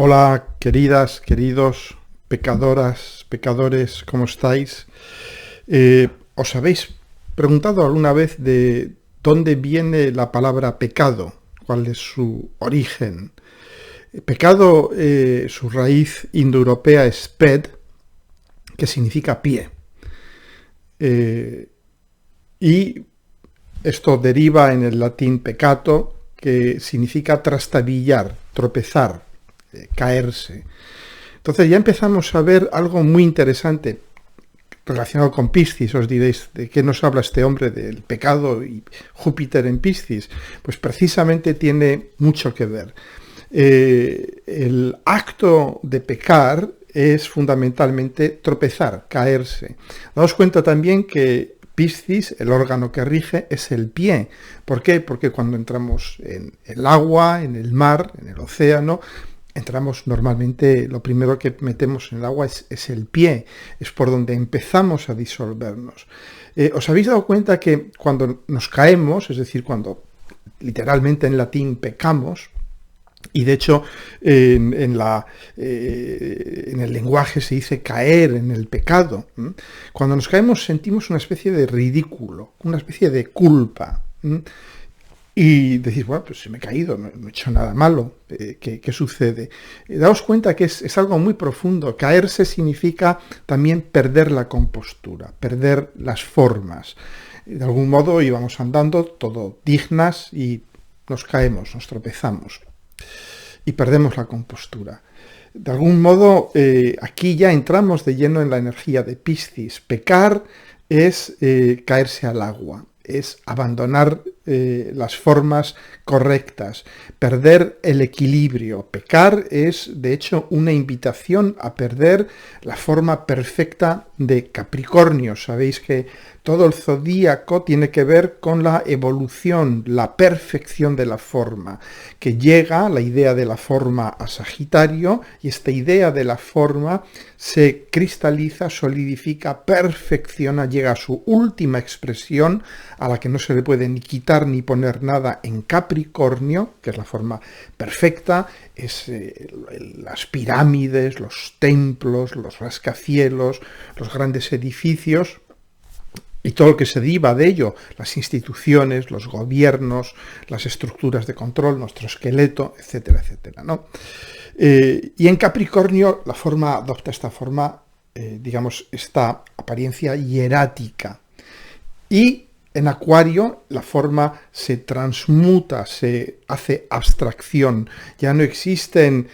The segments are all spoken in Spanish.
Hola, queridas, queridos, pecadoras, pecadores, ¿cómo estáis? ¿Os habéis preguntado alguna vez de dónde viene la palabra pecado? ¿Cuál es su origen? Pecado, su raíz indoeuropea es ped, que significa pie. Y esto deriva en el latín peccato, que significa trastabillar, tropezar, caerse. Entonces ya empezamos a ver algo muy interesante relacionado con Piscis. Os diréis, ¿de qué nos habla este hombre del pecado y Júpiter en Piscis? Pues precisamente tiene mucho que ver. El acto de pecar es fundamentalmente tropezar, caerse. Daos cuenta también que Piscis, el órgano que rige, es el pie. ¿Por qué? Porque cuando entramos en el agua, en el mar, en el océano, entramos normalmente, lo primero que metemos en el agua es el pie, es por donde empezamos a disolvernos. ¿Os habéis dado cuenta que cuando nos caemos, es decir, cuando literalmente en latín pecamos, y de hecho en el lenguaje se dice caer en el pecado, cuando nos caemos sentimos una especie de ridículo, una especie de culpa, y decís, bueno, pues se me he caído, no he hecho nada malo, ¿qué sucede? Daos cuenta que es algo muy profundo. Caerse significa también perder la compostura, perder las formas. De algún modo íbamos andando todo dignas y nos caemos, nos tropezamos y perdemos la compostura. De algún modo, aquí ya entramos de lleno en la energía de Piscis. Pecar es caerse al agua, es abandonar las formas correctas, perder el equilibrio. Pecar es, de hecho, una invitación a perder la forma perfecta de Capricornio. Sabéis que todo el zodíaco tiene que ver con la evolución, la perfección de la forma, que llega la idea de la forma a Sagitario, y esta idea de la forma se cristaliza, solidifica, perfecciona, llega a su última expresión, a la que no se le puede ni quitar ni poner nada, en Capricornio, que es la forma perfecta, es las pirámides, los templos, los rascacielos, los grandes edificios, y todo lo que se deriva de ello, las instituciones, los gobiernos, las estructuras de control, nuestro esqueleto, etcétera, etcétera, ¿no? Y en Capricornio la forma adopta esta forma, digamos, esta apariencia hierática. Y en Acuario la forma se transmuta, se hace abstracción. Ya no existen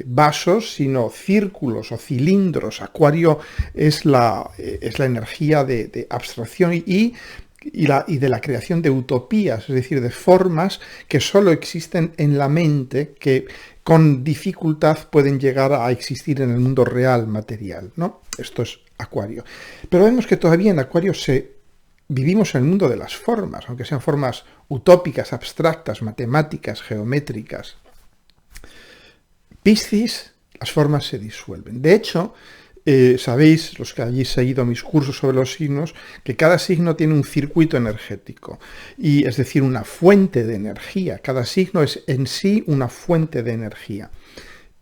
vasos, sino círculos o cilindros. Acuario es la energía de abstracción y de la creación de utopías, es decir, de formas que solo existen en la mente, que con dificultad pueden llegar a existir en el mundo real, material, ¿no? Esto es Acuario. Pero vemos que todavía en Acuario vivimos en el mundo de las formas, aunque sean formas utópicas, abstractas, matemáticas, geométricas. Piscis, las formas se disuelven. De hecho, sabéis, los que hayáis seguido mis cursos sobre los signos, que cada signo tiene un circuito energético, y es decir, una fuente de energía. Cada signo es en sí una fuente de energía.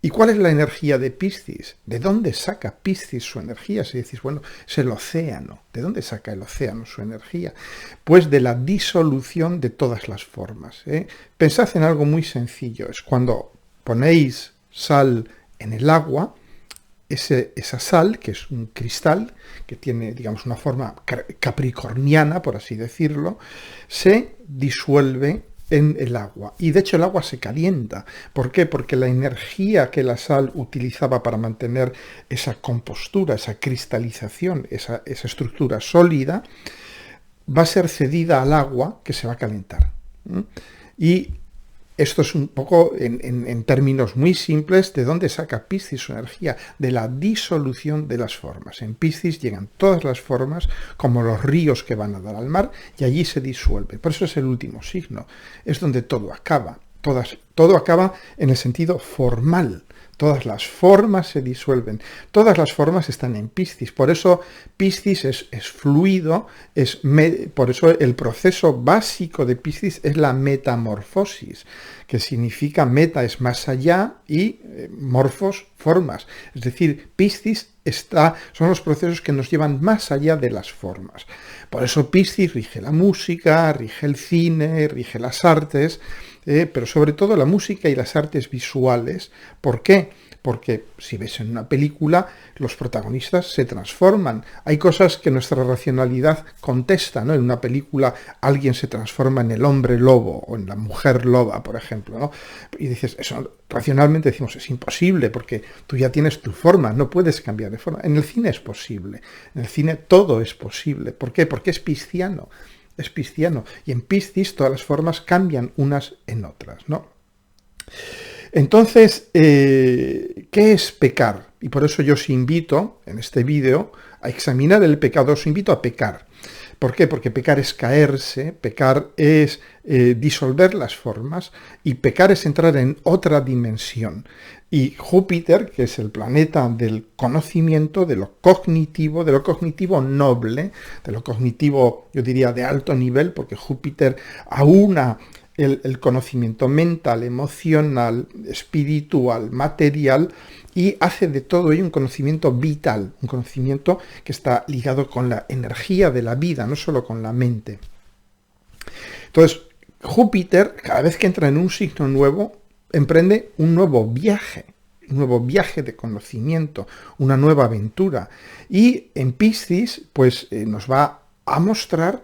¿Y cuál es la energía de Piscis? ¿De dónde saca Piscis su energía? Si decís, bueno, es el océano. ¿De dónde saca el océano su energía? Pues de la disolución de todas las formas. Pensad en algo muy sencillo. Es cuando ponéis sal en el agua, esa sal, que es un cristal, que tiene, digamos, una forma capricorniana, por así decirlo, se disuelve en el agua. Y de hecho el agua se calienta. ¿Por qué? Porque la energía que la sal utilizaba para mantener esa compostura, esa cristalización, esa estructura sólida, va a ser cedida al agua, que se va a calentar. Y esto es un poco, en términos muy simples, de dónde saca Piscis su energía, de la disolución de las formas. En Piscis llegan todas las formas, como los ríos que van a dar al mar, y allí se disuelve. Por eso es el último signo, es donde todo acaba. Todo acaba en el sentido formal. todas las formas se disuelven, todas las formas están en Piscis, por eso Piscis es fluido, por eso el proceso básico de Piscis es la metamorfosis, que significa meta es más allá y morfos, formas, es decir, Piscis son los procesos que nos llevan más allá de las formas. Por eso Piscis rige la música, rige el cine, rige las artes, pero sobre todo la música y las artes visuales. ¿Por qué? Porque si ves en una película, los protagonistas se transforman. Hay cosas que nuestra racionalidad contesta, ¿no? En una película alguien se transforma en el hombre lobo o en la mujer loba, por ejemplo, ¿no? Y dices, eso racionalmente decimos, es imposible porque tú ya tienes tu forma, no puedes cambiar de forma. En el cine es posible, en el cine todo es posible. ¿Por qué? Porque es pisciano. Es pisciano, y en Piscis todas las formas cambian unas en otras, ¿no? Entonces, ¿qué es pecar? Y por eso yo os invito, en este vídeo, a examinar el pecado, os invito a pecar. ¿Por qué? Porque pecar es caerse, pecar es disolver las formas, y pecar es entrar en otra dimensión. Y Júpiter, que es el planeta del conocimiento, de lo cognitivo noble, de lo cognitivo, yo diría, de alto nivel, porque Júpiter aúna el conocimiento mental, emocional, espiritual, material, y hace de todo ello un conocimiento vital, un conocimiento que está ligado con la energía de la vida, no solo con la mente. Entonces, Júpiter, cada vez que entra en un signo nuevo, emprende un nuevo viaje de conocimiento, una nueva aventura. Y en Piscis, pues nos va a mostrar,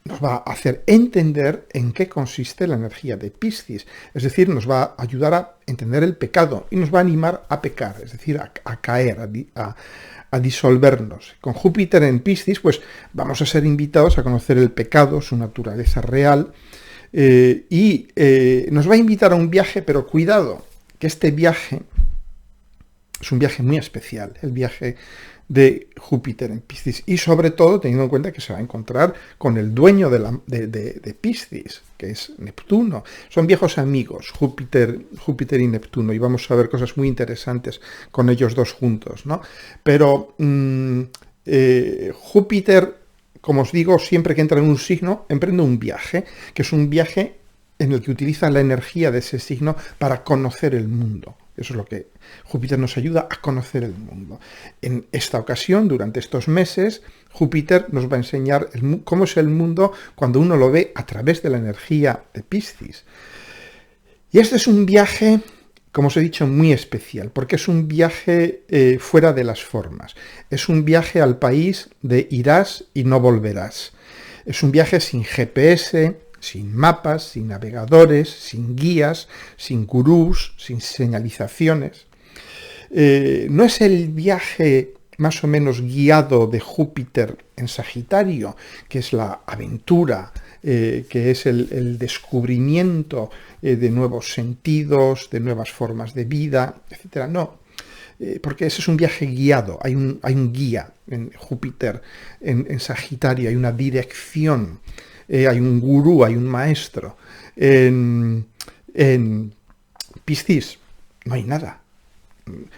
nos va a hacer entender en qué consiste la energía de Piscis. Es decir, nos va a ayudar a entender el pecado y nos va a animar a pecar, es decir, a caer, a disolvernos. Con Júpiter en Piscis, pues vamos a ser invitados a conocer el pecado, su naturaleza real, y nos va a invitar a un viaje, pero cuidado, que este viaje es un viaje muy especial, el viaje de Júpiter en Piscis, y sobre todo teniendo en cuenta que se va a encontrar con el dueño de Piscis, que es Neptuno. Son viejos amigos, Júpiter y Neptuno, y vamos a ver cosas muy interesantes con ellos dos juntos, ¿no? Pero Júpiter, como os digo, siempre que entra en un signo, emprende un viaje, que es un viaje en el que utiliza la energía de ese signo para conocer el mundo. Eso es lo que Júpiter nos ayuda a conocer el mundo. En esta ocasión, durante estos meses, Júpiter nos va a enseñar cómo es el mundo cuando uno lo ve a través de la energía de Piscis. Y este es un viaje, como os he dicho, muy especial, porque es un viaje fuera de las formas. Es un viaje al país de irás y no volverás. Es un viaje sin GPS, sin mapas, sin navegadores, sin guías, sin gurús, sin señalizaciones. No es el viaje más o menos guiado de Júpiter en Sagitario, que es la aventura, que es el descubrimiento de nuevos sentidos, de nuevas formas de vida, etc. No, porque ese es un viaje guiado, hay un guía en Júpiter, en Sagitario, hay una dirección, hay un gurú, hay un maestro. En Piscis no hay nada,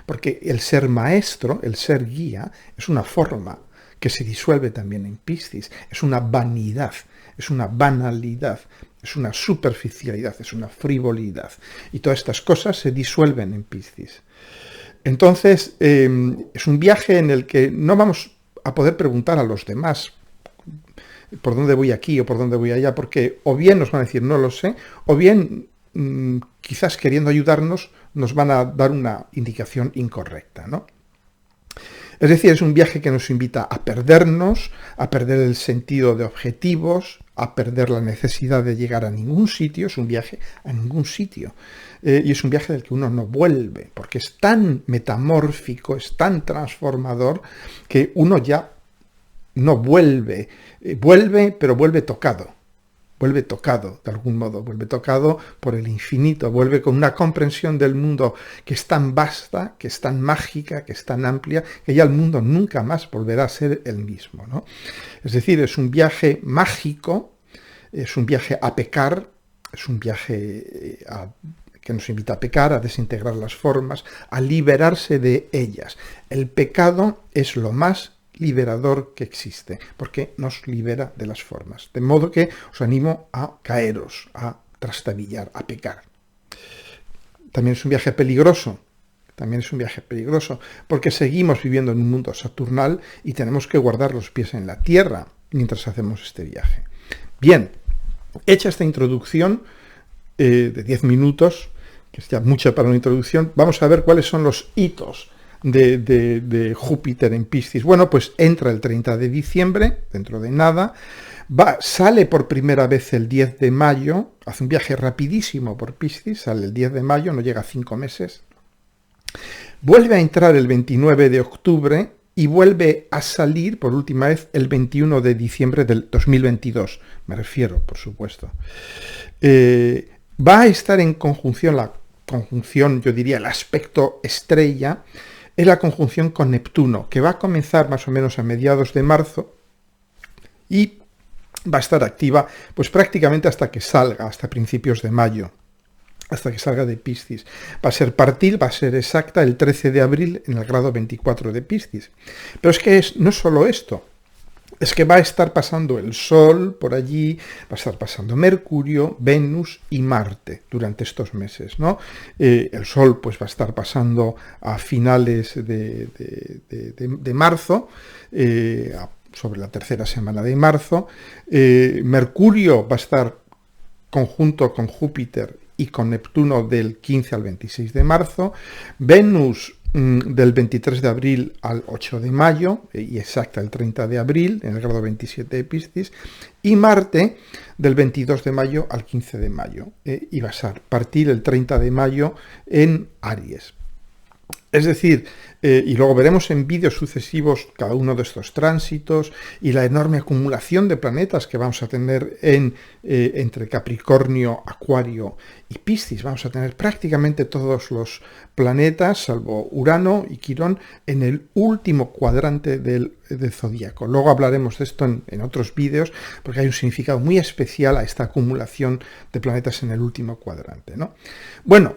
porque el ser maestro, el ser guía, es una forma que se disuelve también en Piscis, es una vanidad, es una banalidad, es una superficialidad, es una frivolidad, y todas estas cosas se disuelven en Piscis. Entonces, es un viaje en el que no vamos a poder preguntar a los demás por dónde voy aquí o por dónde voy allá, porque o bien nos van a decir no lo sé, o bien quizás queriendo ayudarnos nos van a dar una indicación incorrecta, ¿no? Es decir, es un viaje que nos invita a perdernos, a perder el sentido de objetivos, a perder la necesidad de llegar a ningún sitio, es un viaje a ningún sitio. Y es un viaje del que uno no vuelve, porque es tan metamórfico, es tan transformador, que uno ya no vuelve, pero vuelve tocado de algún modo, vuelve tocado por el infinito, vuelve con una comprensión del mundo que es tan vasta, que es tan mágica, que es tan amplia, que ya el mundo nunca más volverá a ser el mismo, ¿no? Es decir, es un viaje mágico, es un viaje a pecar, es un viaje que nos invita a pecar, a desintegrar las formas, a liberarse de ellas. El pecado es lo más liberador que existe, porque nos libera de las formas. De modo que os animo a caeros, a trastabillar, a pecar. También es un viaje peligroso, porque seguimos viviendo en un mundo saturnal y tenemos que guardar los pies en la tierra mientras hacemos este viaje. Bien, hecha esta introducción de 10 minutos, que es ya mucha para una introducción, vamos a ver cuáles son los hitos de Júpiter en Piscis. Bueno, pues entra el 30 de diciembre, dentro de nada, sale por primera vez el 10 de mayo, hace un viaje rapidísimo por Piscis, sale el 10 de mayo, no llega a 5 meses, vuelve a entrar el 29 de octubre y vuelve a salir por última vez el 21 de diciembre del 2022, me refiero, por supuesto. Va a estar en conjunción, la conjunción, yo diría, el aspecto estrella, es la conjunción con Neptuno, que va a comenzar más o menos a mediados de marzo y va a estar activa pues prácticamente hasta que salga, hasta principios de mayo, hasta que salga de Piscis. Va a ser partil, va a ser exacta el 13 de abril en el grado 24 de Piscis. Pero es que no es solo esto, es que va a estar pasando el Sol por allí, va a estar pasando Mercurio, Venus y Marte durante estos meses, ¿no? El Sol pues va a estar pasando a finales de marzo, sobre la tercera semana de marzo. Mercurio va a estar conjunto con Júpiter y con Neptuno del 15 al 26 de marzo. Venus del 23 de abril al 8 de mayo, y exacta el 30 de abril, en el grado 27 de Piscis, y Marte del 22 de mayo al 15 de mayo, y va a partir el 30 de mayo en Aries. Es decir, y luego veremos en vídeos sucesivos cada uno de estos tránsitos y la enorme acumulación de planetas que vamos a tener entre Capricornio, Acuario y Piscis. Vamos a tener prácticamente todos los planetas, salvo Urano y Quirón, en el último cuadrante del zodíaco. Luego hablaremos de esto en otros vídeos, porque hay un significado muy especial a esta acumulación de planetas en el último cuadrante, ¿no? Bueno,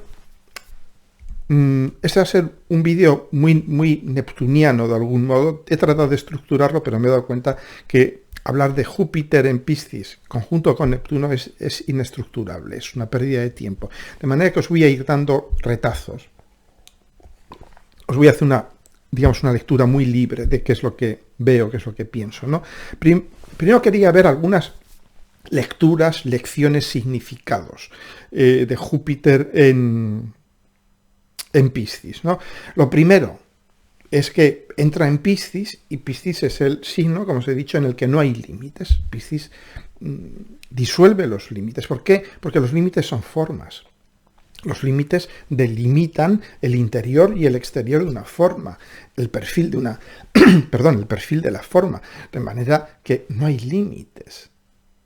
este va a ser un vídeo muy neptuniano de algún modo. He tratado de estructurarlo, pero me he dado cuenta que hablar de Júpiter en Piscis conjunto con Neptuno es inestructurable, es una pérdida de tiempo. De manera que os voy a ir dando retazos. Os voy a hacer una lectura muy libre de qué es lo que veo, qué es lo que pienso, ¿no? Primero quería ver algunas lecturas, lecciones, significados de Júpiter en Piscis, ¿no? Lo primero es que entra en Piscis, y Piscis es el signo, como os he dicho, en el que no hay límites. Piscis disuelve los límites. ¿Por qué? Porque los límites son formas. Los límites delimitan el interior y el exterior de una forma, el perfil de una, el perfil de la forma, de manera que no hay límites.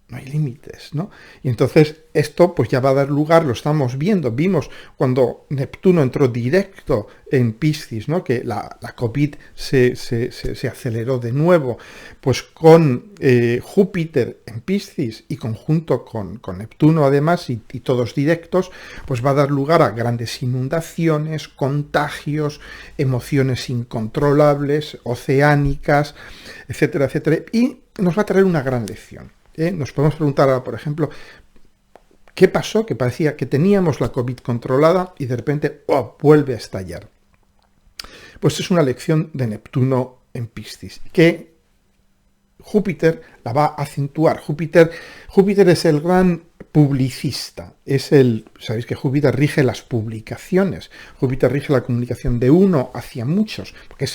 No hay límites, ¿no? Y entonces esto pues ya va a dar lugar, lo estamos viendo, vimos cuando Neptuno entró directo en Piscis, ¿no? Que la COVID se aceleró de nuevo, pues con Júpiter en Piscis y conjunto con Neptuno además y todos directos, pues va a dar lugar a grandes inundaciones, contagios, emociones incontrolables, oceánicas, etcétera, etcétera, y nos va a traer una gran lección. Nos podemos preguntar ahora, por ejemplo, ¿qué pasó? Que parecía que teníamos la COVID controlada y de repente vuelve a estallar. Pues es una lección de Neptuno en Piscis, que Júpiter la va a acentuar. Júpiter es el gran publicista, sabéis que Júpiter rige las publicaciones, Júpiter rige la comunicación de uno hacia muchos, porque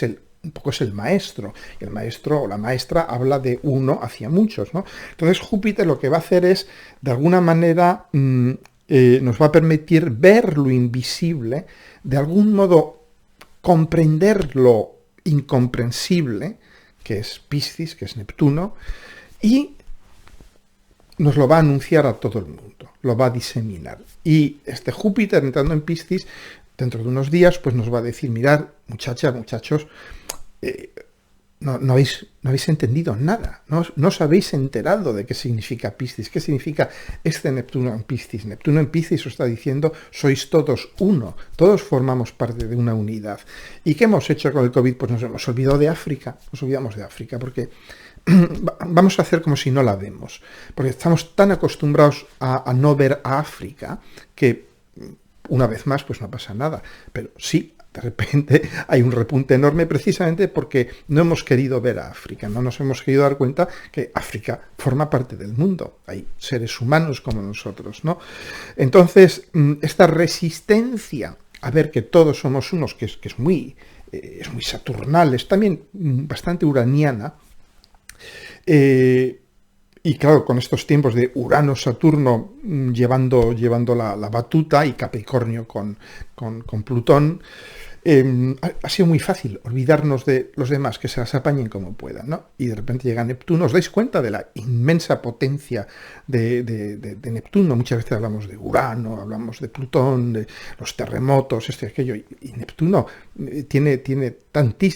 un poco es el maestro, y el maestro o la maestra habla de uno hacia muchos, ¿no? Entonces Júpiter lo que va a hacer es, de alguna manera, nos va a permitir ver lo invisible, de algún modo comprender lo incomprensible, que es Piscis, que es Neptuno, y nos lo va a anunciar a todo el mundo, lo va a diseminar. Y este Júpiter entrando en Piscis, dentro de unos días, pues nos va a decir, mirad, muchachas, muchachos, no habéis entendido nada, no os habéis enterado de qué significa Piscis, qué significa este Neptuno en Piscis. Neptuno en Piscis os está diciendo, sois todos uno, todos formamos parte de una unidad. ¿Y qué hemos hecho con el COVID? Pues nos hemos olvidado de África, nos olvidamos de África, porque vamos a hacer como si no la vemos, porque estamos tan acostumbrados a no ver a África que una vez más pues no pasa nada, pero sí, de repente hay un repunte enorme precisamente porque no hemos querido ver a África, no nos hemos querido dar cuenta que África forma parte del mundo, hay seres humanos como nosotros, ¿no? Entonces, esta resistencia a ver que todos somos unos, que es muy saturnal, es también bastante uraniana, y claro, con estos tiempos de Urano-Saturno llevando la batuta y Capricornio con Plutón, ha sido muy fácil olvidarnos de los demás, que se las apañen como puedan, ¿no? Y de repente llega Neptuno, os dais cuenta de la inmensa potencia de Neptuno. Muchas veces hablamos de Urano, hablamos de Plutón, de los terremotos, esto y aquello, y Neptuno tiene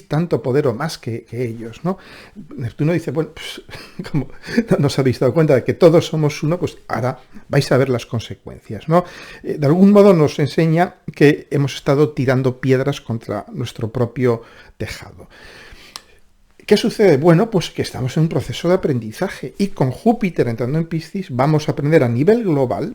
tanto poder o más que ellos, ¿no? Neptuno dice, bueno, pues como no os habéis dado cuenta de que todos somos uno, pues ahora vais a ver las consecuencias, ¿no? De algún modo nos enseña que hemos estado tirando piedras contra nuestro propio tejado. ¿Qué sucede? Bueno, pues que estamos en un proceso de aprendizaje y con Júpiter entrando en Piscis vamos a aprender a nivel global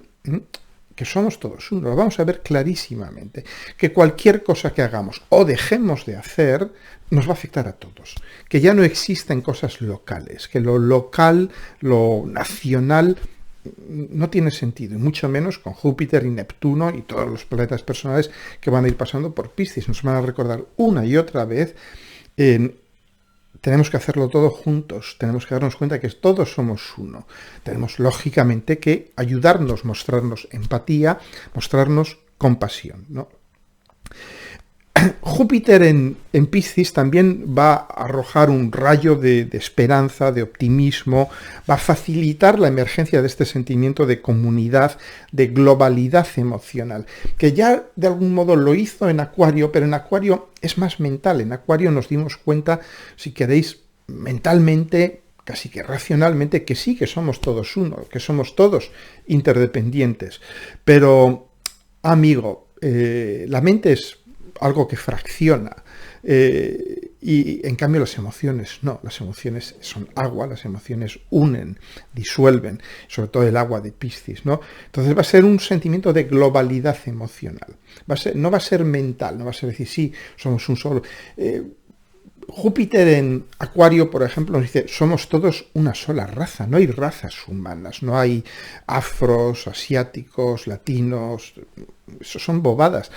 que somos todos uno, lo vamos a ver clarísimamente, que cualquier cosa que hagamos o dejemos de hacer nos va a afectar a todos, que ya no existen cosas locales, que lo local, lo nacional no tiene sentido, y mucho menos con Júpiter y Neptuno y todos los planetas personales que van a ir pasando por Piscis. Nos van a recordar una y otra vez, tenemos que hacerlo todo juntos, tenemos que darnos cuenta que todos somos uno. Tenemos lógicamente que ayudarnos, mostrarnos empatía, mostrarnos compasión, ¿no? Júpiter en Piscis también va a arrojar un rayo de esperanza, de optimismo, va a facilitar la emergencia de este sentimiento de comunidad, de globalidad emocional, que ya de algún modo lo hizo en Acuario, pero en Acuario es más mental. En Acuario nos dimos cuenta, si queréis, mentalmente, casi que racionalmente, que sí, que somos todos uno, que somos todos interdependientes. Pero, amigo, la mente es algo que fracciona, y en cambio las emociones no, las emociones son agua, las emociones unen, disuelven, sobre todo el agua de Piscis, ¿no? Entonces va a ser un sentimiento de globalidad emocional, no va a ser mental, no va a ser decir, sí, somos un solo. Júpiter en Acuario, por ejemplo, nos dice, somos todos una sola raza, no hay razas humanas, no hay afros, asiáticos, latinos, eso son bobadas,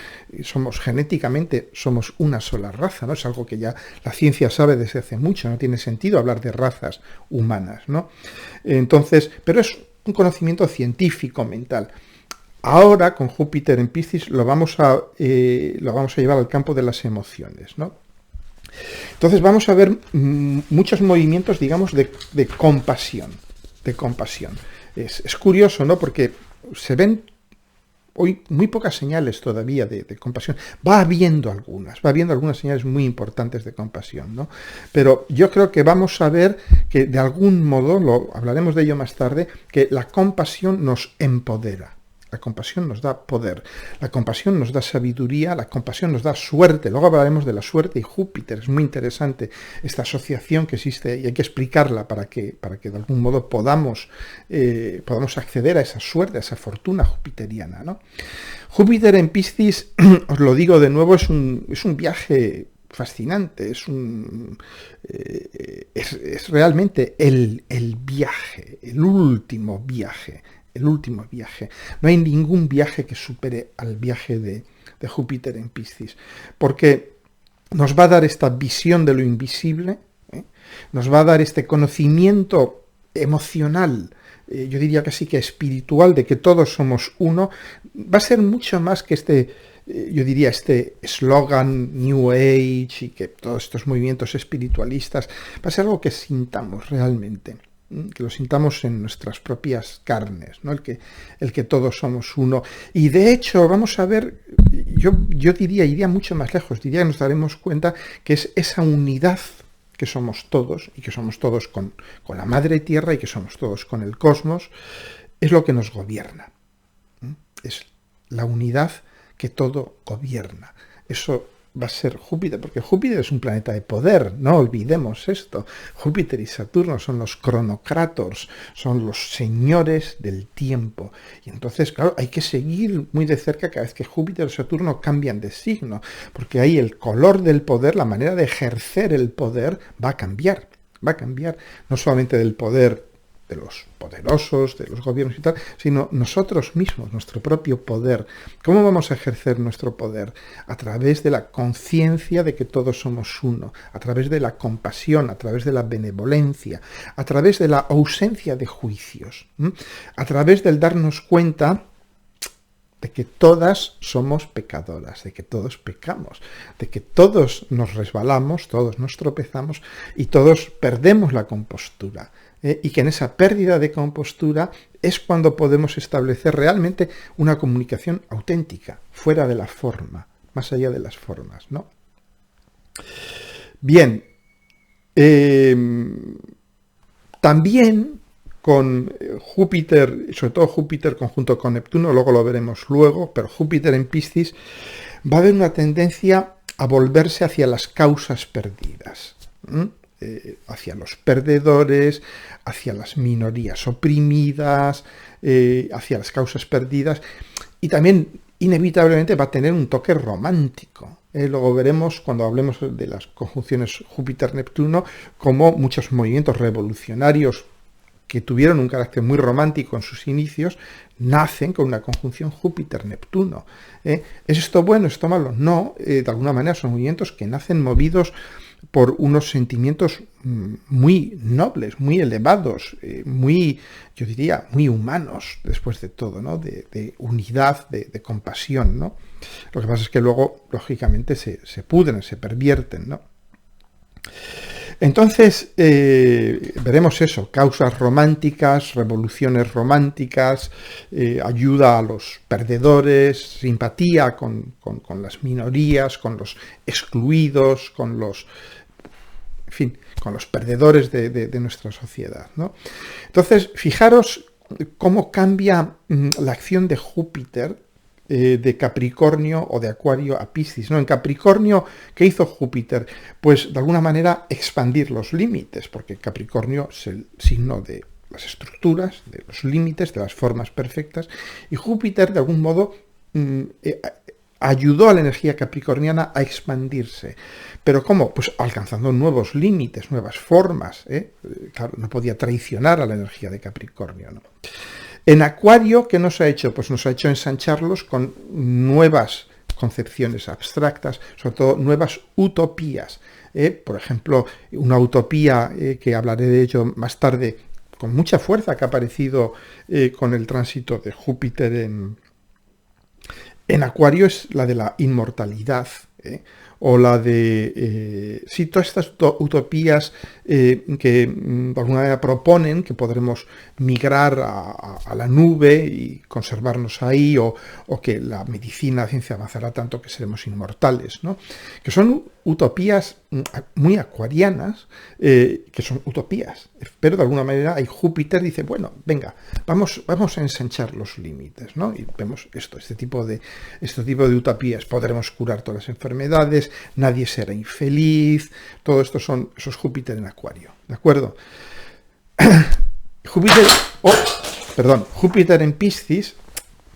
genéticamente somos una sola raza, ¿no? Es algo que ya la ciencia sabe desde hace mucho, no tiene sentido hablar de razas humanas, ¿no? Entonces, pero es un conocimiento científico, mental. Ahora, con Júpiter en Piscis, lo vamos a llevar al campo de las emociones, ¿no? Entonces vamos a ver muchos movimientos, digamos, de compasión. Es curioso, ¿no? Porque se ven hoy muy pocas señales todavía de compasión. Va habiendo algunas señales muy importantes de compasión, ¿no? Pero yo creo que vamos a ver que de algún modo, hablaremos de ello más tarde, que la compasión nos empodera. La compasión nos da poder, la compasión nos da sabiduría, la compasión nos da suerte. Luego hablaremos de la suerte y Júpiter. Es muy interesante esta asociación que existe y hay que explicarla para que de algún modo podamos acceder a esa suerte, a esa fortuna jupiteriana, ¿no? Júpiter en Piscis, os lo digo de nuevo, es un viaje fascinante, es realmente el viaje, el último viaje. No hay ningún viaje que supere al viaje de Júpiter en Piscis, porque nos va a dar esta visión de lo invisible, nos va a dar este conocimiento emocional, yo diría casi que espiritual, de que todos somos uno. Va a ser mucho más que yo diría este eslogan New Age y que todos estos movimientos espiritualistas. Va a ser algo que sintamos realmente, que lo sintamos en nuestras propias carnes, ¿no? El que todos somos uno. Y de hecho, vamos a ver, yo iría mucho más lejos, diría que nos daremos cuenta que es esa unidad que somos todos, y que somos todos con la Madre Tierra, y que somos todos con el cosmos, es lo que nos gobierna. Es la unidad que todo gobierna. Eso va a ser Júpiter, porque Júpiter es un planeta de poder, no olvidemos esto. Júpiter y Saturno son los cronocrators, son los señores del tiempo. Y entonces, claro, hay que seguir muy de cerca cada vez que Júpiter y Saturno cambian de signo, porque ahí el color del poder, la manera de ejercer el poder, va a cambiar. Va a cambiar no solamente del poder de los poderosos, de los gobiernos y tal, sino nosotros mismos, nuestro propio poder. ¿Cómo vamos a ejercer nuestro poder? A través de la conciencia de que todos somos uno, a través de la compasión, a través de la benevolencia, a través de la ausencia de juicios, a través del darnos cuenta de que todas somos pecadoras, de que todos pecamos, de que todos nos resbalamos, todos nos tropezamos y todos perdemos la compostura. Y que en esa pérdida de compostura es cuando podemos establecer realmente una comunicación auténtica, fuera de la forma, más allá de las formas, ¿no? Bien, también con Júpiter, sobre todo Júpiter conjunto con Neptuno, luego lo veremos luego, pero Júpiter en Piscis, va a haber una tendencia a volverse hacia las causas perdidas. Hacia los perdedores, hacia las minorías oprimidas, hacia las causas perdidas, y también inevitablemente va a tener un toque romántico. Luego veremos, cuando hablemos de las conjunciones Júpiter-Neptuno, cómo muchos movimientos revolucionarios que tuvieron un carácter muy romántico en sus inicios, nacen con una conjunción Júpiter-Neptuno. ¿Es esto bueno, es esto malo? No, de alguna manera son movimientos que nacen movidos por unos sentimientos muy nobles, muy elevados, muy, yo diría, muy humanos, después de todo, ¿no? De unidad, de compasión, ¿no? Lo que pasa es que luego, lógicamente, se pudren, se pervierten, ¿no? Entonces, veremos eso, causas románticas, revoluciones románticas, ayuda a los perdedores, simpatía con las minorías, con los excluidos, con los, en fin, con los perdedores de nuestra sociedad, ¿no? Entonces, fijaros cómo cambia la acción de Júpiter de Capricornio o de Acuario a Piscis, ¿no? En Capricornio, ¿qué hizo Júpiter? Pues de alguna manera expandir los límites, porque Capricornio es el signo de las estructuras, de los límites, de las formas perfectas, y Júpiter de algún modo ayudó a la energía capricorniana a expandirse. ¿Pero cómo? Pues alcanzando nuevos límites, nuevas formas, Claro, no podía traicionar a la energía de Capricornio, ¿no? En Acuario, ¿qué nos ha hecho? Pues nos ha hecho ensancharlos con nuevas concepciones abstractas, sobre todo nuevas utopías. Por ejemplo, una utopía que hablaré de ello más tarde, con mucha fuerza, que ha aparecido con el tránsito de Júpiter en Acuario, es la de la inmortalidad, o la de... sí, todas estas utopías que de alguna manera proponen que podremos migrar a la nube y conservarnos ahí, o que la medicina, la ciencia avanzará tanto que seremos inmortales, ¿no? Que son utopías muy acuarianas, que son utopías, pero de alguna manera hay Júpiter dice, bueno, venga, vamos a ensanchar los límites, ¿no? Y vemos este tipo de utopías, podremos curar todas las enfermedades, nadie será infeliz, todo esto son esos Júpiter en Acuario, ¿de acuerdo? Júpiter en Piscis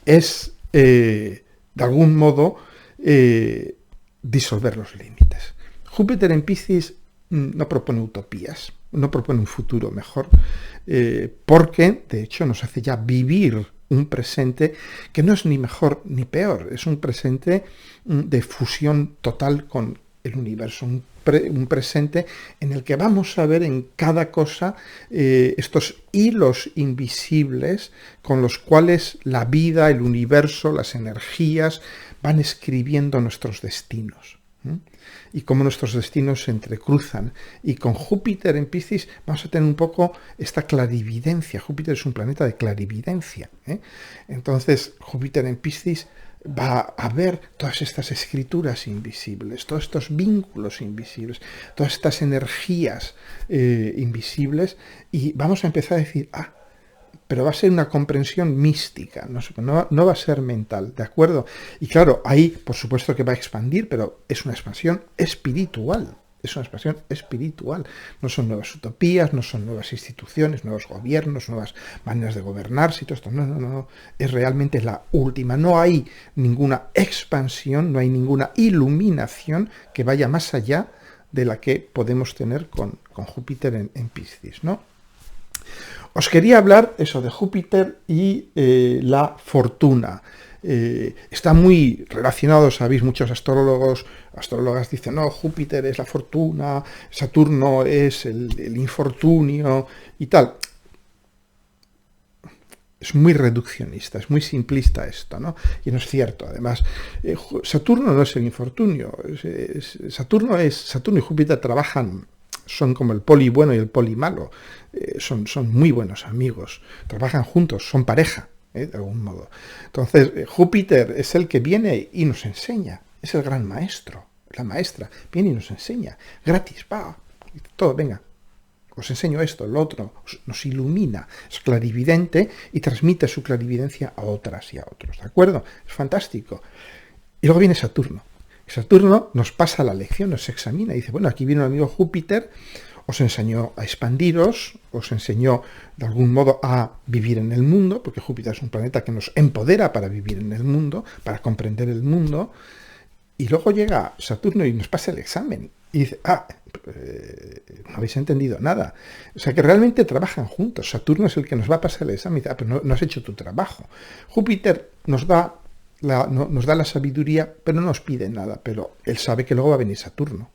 es, de algún modo, disolver los límites. Júpiter en Piscis no propone utopías, no propone un futuro mejor, porque, de hecho, nos hace ya vivir un presente que no es ni mejor ni peor, es un presente de fusión total con el universo, un presente en el que vamos a ver en cada cosa estos hilos invisibles con los cuales la vida, el universo, las energías van escribiendo nuestros destinos. Y cómo nuestros destinos se entrecruzan. Y con Júpiter en Piscis vamos a tener un poco esta clarividencia. Júpiter es un planeta de clarividencia, Entonces, Júpiter en Piscis va a ver todas estas escrituras invisibles, todos estos vínculos invisibles, todas estas energías invisibles, y vamos a empezar a decir, pero va a ser una comprensión mística, no va a ser mental, ¿de acuerdo? Y claro, ahí por supuesto que va a expandir, pero es una expansión espiritual. Es una expansión espiritual. No son nuevas utopías, no son nuevas instituciones, nuevos gobiernos, nuevas maneras de gobernarse y todo esto. No. Es realmente la última. No hay ninguna expansión, no hay ninguna iluminación que vaya más allá de la que podemos tener con Júpiter en Piscis, ¿no? Os quería hablar eso de Júpiter y la fortuna. Está muy relacionado, sabéis, muchos astrólogas dicen, no, Júpiter es la fortuna, Saturno es el infortunio y tal. Es muy reduccionista, es muy simplista esto, ¿no? Y no es cierto. Además, Saturno no es el infortunio. Saturno y Júpiter trabajan, son como el poli bueno y el poli malo. Son muy buenos amigos. Trabajan juntos, son pareja, de algún modo. Entonces, Júpiter es el que viene y nos enseña. Es el gran maestro, la maestra. Viene y nos enseña. Gratis, todo, venga. Os enseño esto, lo otro, nos ilumina, es clarividente y transmite su clarividencia a otras y a otros, ¿de acuerdo? Es fantástico. Y luego viene Saturno. Saturno nos pasa la lección, nos examina y dice, bueno, aquí viene un amigo Júpiter, os enseñó a expandiros, os enseñó de algún modo a vivir en el mundo, porque Júpiter es un planeta que nos empodera para vivir en el mundo, para comprender el mundo, y luego llega Saturno y nos pasa el examen. Y dice, no habéis entendido nada. O sea que realmente trabajan juntos. Saturno es el que nos va a pasar el examen. Y dice, pero no has hecho tu trabajo. Júpiter nos da la sabiduría, pero no nos pide nada. Pero él sabe que luego va a venir Saturno.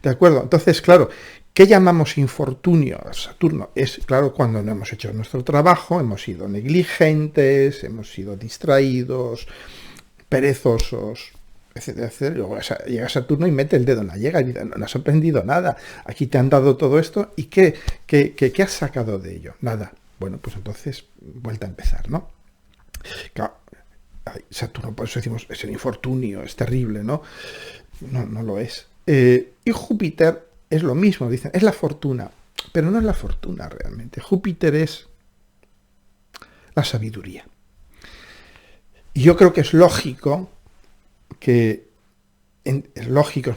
¿De acuerdo? Entonces, claro, ¿qué llamamos infortunio a Saturno? Es, claro, cuando no hemos hecho nuestro trabajo, hemos sido negligentes, hemos sido distraídos, perezosos, etcétera. Y luego llega Saturno y mete el dedo en la llaga y dice, no has aprendido nada, aquí te han dado todo esto, ¿y qué has sacado de ello? Nada. Bueno, pues entonces, vuelta a empezar, ¿no? Claro, Saturno, por eso decimos, es el infortunio, es terrible, ¿no? No lo es. Y Júpiter es lo mismo, dicen, es la fortuna, pero no es la fortuna realmente. Júpiter es la sabiduría. Y yo creo que es lógico, es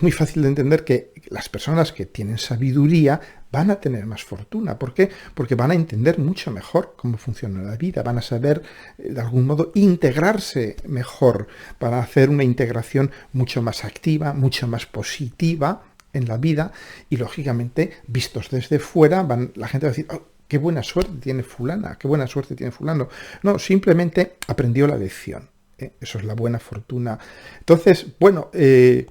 muy fácil de entender que las personas que tienen sabiduría van a tener más fortuna. ¿Por qué? Porque van a entender mucho mejor cómo funciona la vida, van a saber, de algún modo, integrarse mejor, van a hacer una integración mucho más activa, mucho más positiva en la vida, y lógicamente, vistos desde fuera, la gente va a decir, oh, qué buena suerte tiene fulana, qué buena suerte tiene fulano. No, simplemente aprendió la lección. Eso es la buena fortuna. Entonces, bueno,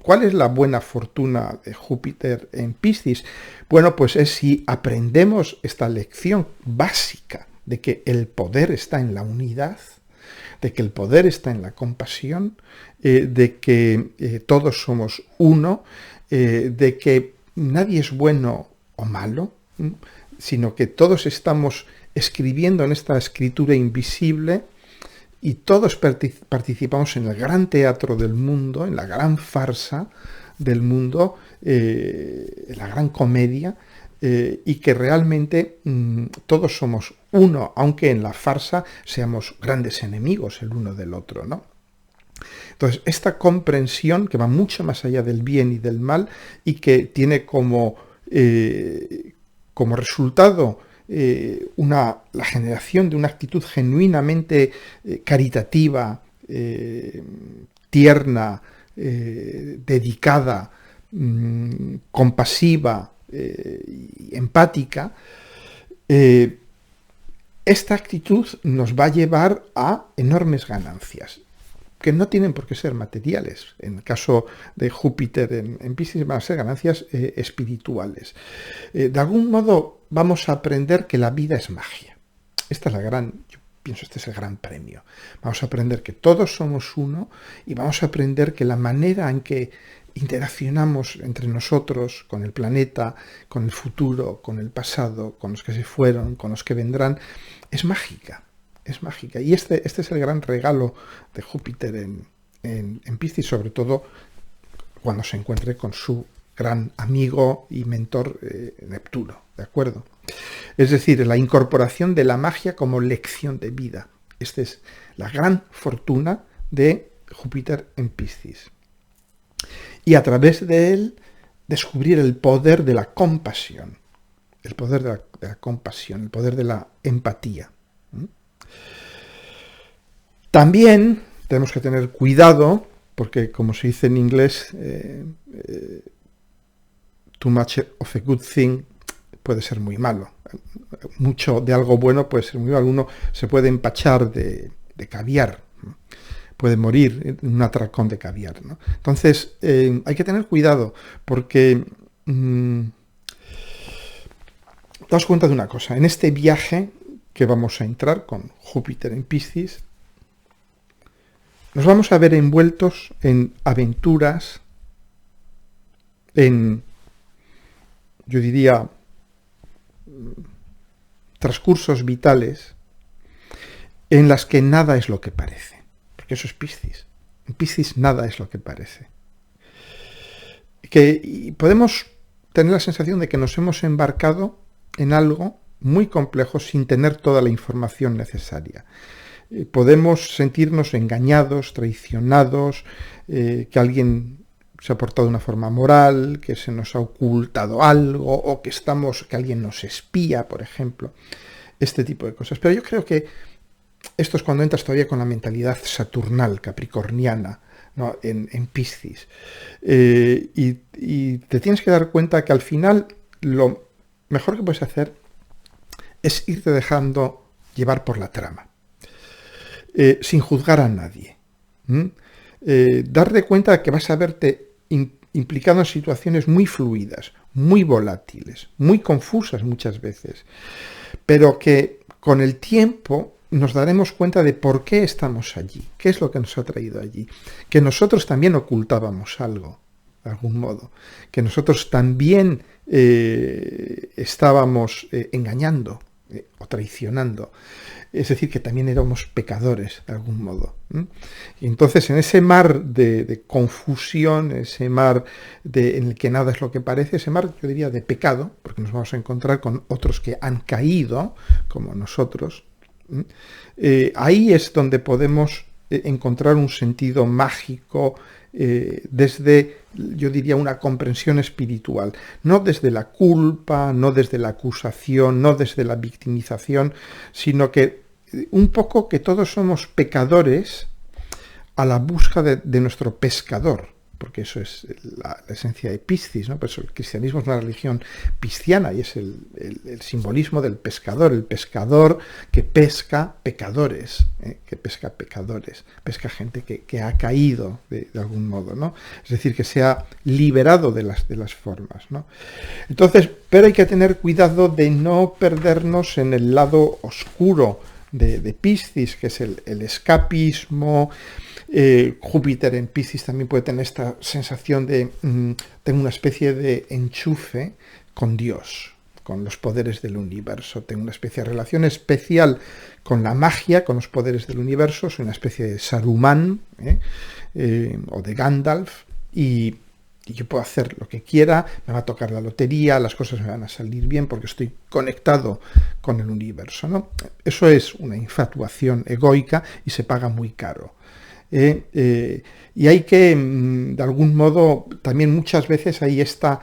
¿cuál es la buena fortuna de Júpiter en Piscis? Bueno, pues es si aprendemos esta lección básica de que el poder está en la unidad, de que el poder está en la compasión, de que todos somos uno, de que nadie es bueno o malo, sino que todos estamos escribiendo en esta escritura invisible, y todos participamos en el gran teatro del mundo, en la gran farsa del mundo, en la gran comedia, y que realmente todos somos uno, aunque en la farsa seamos grandes enemigos el uno del otro, ¿no? Entonces, esta comprensión que va mucho más allá del bien y del mal y que tiene como resultado la generación de una actitud genuinamente caritativa, tierna, dedicada, compasiva y empática, esta actitud nos va a llevar a enormes ganancias, que no tienen por qué ser materiales. En el caso de Júpiter en Piscis van a ser ganancias espirituales. De algún modo vamos a aprender que la vida es magia. Yo pienso, este es el gran premio. Vamos a aprender que todos somos uno y vamos a aprender que la manera en que interaccionamos entre nosotros, con el planeta, con el futuro, con el pasado, con los que se fueron, con los que vendrán, es mágica. es mágica. Y este es el gran regalo de Júpiter en Piscis, sobre todo cuando se encuentre con su gran amigo y mentor Neptuno, ¿de acuerdo? Es decir, la incorporación de la magia como lección de vida. Esta es la gran fortuna de Júpiter en Piscis. Y a través de él descubrir el poder de la compasión, el poder de la compasión, el poder de la empatía. También tenemos que tener cuidado, porque como se dice en inglés, too much of a good thing puede ser muy malo. Mucho de algo bueno puede ser muy malo. Uno se puede empachar de caviar, ¿no? Puede morir en un atracón de caviar, ¿no? Entonces, hay que tener cuidado, porque daos cuenta de una cosa. En este viaje que vamos a entrar con Júpiter en Piscis, nos vamos a ver envueltos en aventuras, en, yo diría, transcursos vitales en las que nada es lo que parece. Porque eso es Piscis. En Piscis nada es lo que parece. Y podemos tener la sensación de que nos hemos embarcado en algo muy complejo sin tener toda la información necesaria. Podemos sentirnos engañados, traicionados, que alguien se ha portado de una forma moral, que se nos ha ocultado algo, o que alguien nos espía, por ejemplo, este tipo de cosas. Pero yo creo que esto es cuando entras todavía con la mentalidad saturnal, capricorniana, ¿no? en Piscis. Y te tienes que dar cuenta que al final lo mejor que puedes hacer es irte dejando llevar por la trama, sin juzgar a nadie. Darte cuenta de que vas a verte implicado en situaciones muy fluidas, muy volátiles, muy confusas muchas veces, pero que con el tiempo nos daremos cuenta de por qué estamos allí, qué es lo que nos ha traído allí, que nosotros también ocultábamos algo, de algún modo, que nosotros también estábamos engañando o traicionando. Es decir, que también éramos pecadores, de algún modo. Y entonces, en ese mar de confusión, ese mar en el que nada es lo que parece, ese mar, yo diría, de pecado, porque nos vamos a encontrar con otros que han caído, como nosotros, ahí es donde podemos encontrar un sentido mágico desde, yo diría, una comprensión espiritual, no desde la culpa, no desde la acusación, no desde la victimización, sino que un poco que todos somos pecadores a la búsqueda de nuestro pescador, porque eso es la esencia de Piscis, ¿no? Por eso el cristianismo es una religión pisciana y es el simbolismo del pescador, el pescador que pesca pecadores, pesca gente que ha caído de algún modo, ¿no? Es decir, que se ha liberado de las formas, ¿no? Entonces, pero hay que tener cuidado de no perdernos en el lado oscuro de Piscis, que es el escapismo. Júpiter en Piscis también puede tener esta sensación de tengo una especie de enchufe con Dios, con los poderes del universo, tengo una especie de relación especial con la magia, con los poderes del universo, soy una especie de Saruman o de Gandalf, y yo puedo hacer lo que quiera, me va a tocar la lotería, las cosas me van a salir bien porque estoy conectado con el universo, ¿no? Eso es una infatuación egoica y se paga muy caro. Y hay que, de algún modo, también muchas veces hay esta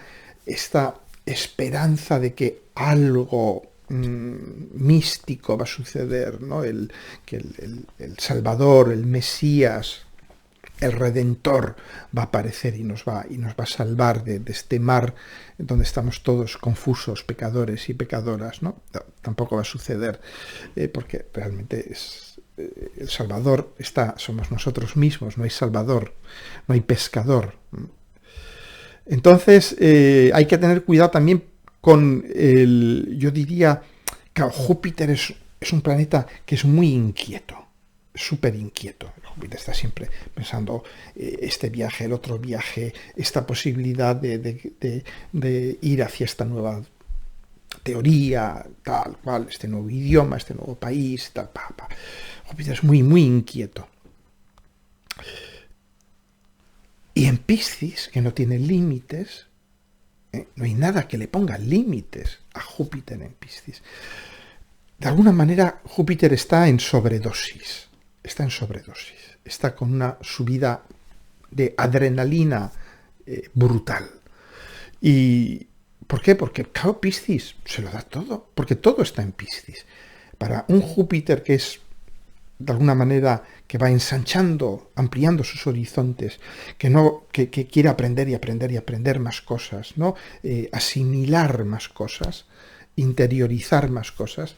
esperanza de que algo místico va a suceder, ¿no? Que el Salvador, el Mesías, el Redentor va a aparecer y nos va a salvar de este mar donde estamos todos confusos, pecadores y pecadoras, ¿no? Tampoco va a suceder, porque realmente el Salvador somos nosotros mismos, no hay Salvador, no hay pescador. Entonces, hay que tener cuidado también con yo diría, claro, Júpiter es un planeta que es muy inquieto, súper inquieto. Júpiter está siempre pensando este viaje, el otro viaje, esta posibilidad de ir hacia esta nueva teoría, tal cual, este nuevo idioma, este nuevo país, tal, Júpiter es muy, muy inquieto. Y en Piscis, que no tiene límites, no hay nada que le ponga límites a Júpiter en Piscis. De alguna manera, Júpiter está en sobredosis, está con una subida de adrenalina brutal. ¿Y por qué? Porque claro, Piscis se lo da todo, porque todo está en Piscis. Para un Júpiter que es, de alguna manera, que va ensanchando, ampliando sus horizontes, que quiere aprender y aprender y aprender más cosas, ¿no? Asimilar más cosas, interiorizar más cosas,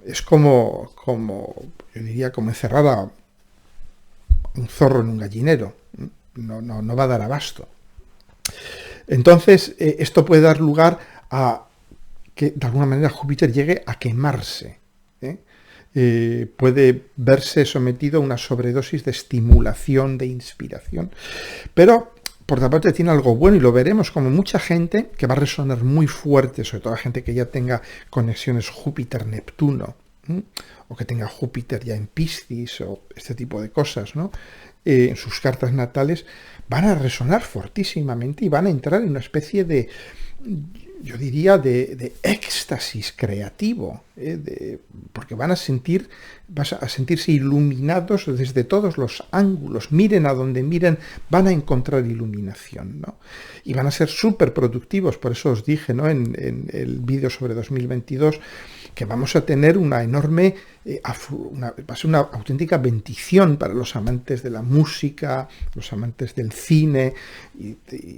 es como, yo diría, como encerrar a un zorro en un gallinero. No va a dar abasto. Entonces, esto puede dar lugar a que, de alguna manera, Júpiter llegue a quemarse. Puede verse sometido a una sobredosis de estimulación, de inspiración. Pero, por otra parte, tiene algo bueno, y lo veremos, como mucha gente que va a resonar muy fuerte, sobre todo la gente que ya tenga conexiones Júpiter-Neptuno, o que tenga Júpiter ya en Piscis, o este tipo de cosas, ¿no? En sus cartas natales, van a resonar fortísimamente y van a entrar en una especie de, yo diría, de éxtasis creativo, porque van a sentirse iluminados desde todos los ángulos. Miren a donde miren, van a encontrar iluminación, ¿no? Y van a ser súper productivos. Por eso os dije, ¿no?, en el vídeo sobre 2022, que vamos a tener una enorme, va a ser una auténtica bendición para los amantes de la música, los amantes del cine y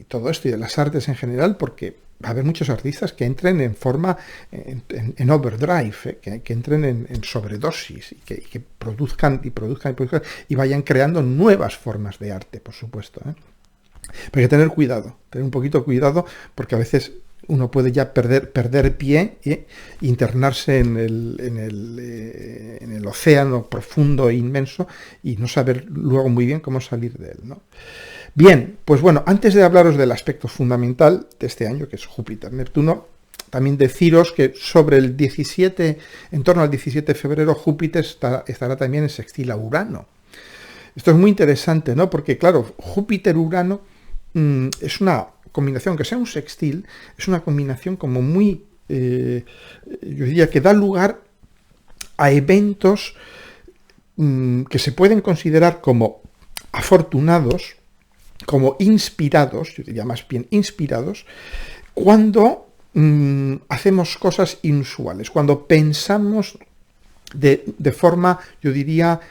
todo esto, y de las artes en general, porque va a haber muchos artistas que entren en forma, en overdrive, que entren en sobredosis, y que produzcan y vayan creando nuevas formas de arte, por supuesto. Pero hay que tener cuidado, tener un poquito de cuidado, porque a veces uno puede ya perder pie e internarse en el océano profundo e inmenso y no saber luego muy bien cómo salir de él, ¿no? Bien, pues bueno, antes de hablaros del aspecto fundamental de este año, que es Júpiter-Neptuno, también deciros que sobre el 17, en torno al 17 de febrero, Júpiter estará también en sextil a Urano. Esto es muy interesante, ¿no? Porque, claro, Júpiter-Urano es una combinación, que sea un sextil, es una combinación como muy, yo diría, que da lugar a eventos que se pueden considerar como afortunados, como inspirados, yo diría más bien inspirados, cuando hacemos cosas inusuales, cuando pensamos de forma, yo diría,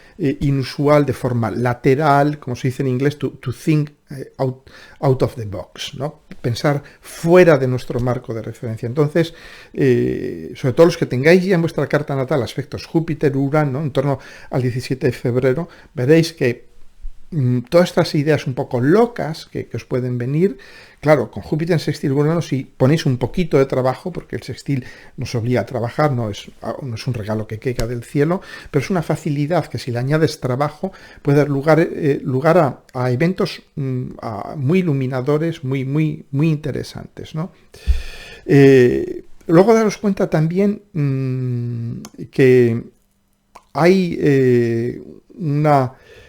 inusual, de forma lateral, como se dice en inglés, to think out of the box, ¿no? Pensar fuera de nuestro marco de referencia. Entonces, sobre todo los que tengáis ya en vuestra carta natal aspectos Júpiter-Urano, en torno al 17 de febrero, veréis que todas estas ideas un poco locas que os pueden venir, claro, con Júpiter en sextil Urano, si ponéis un poquito de trabajo, porque el sextil nos obliga a trabajar, no es un regalo que caiga del cielo, pero es una facilidad que, si le añades trabajo, puede dar lugar a eventos muy iluminadores, muy, muy, muy interesantes, ¿no? Luego daros cuenta también que hay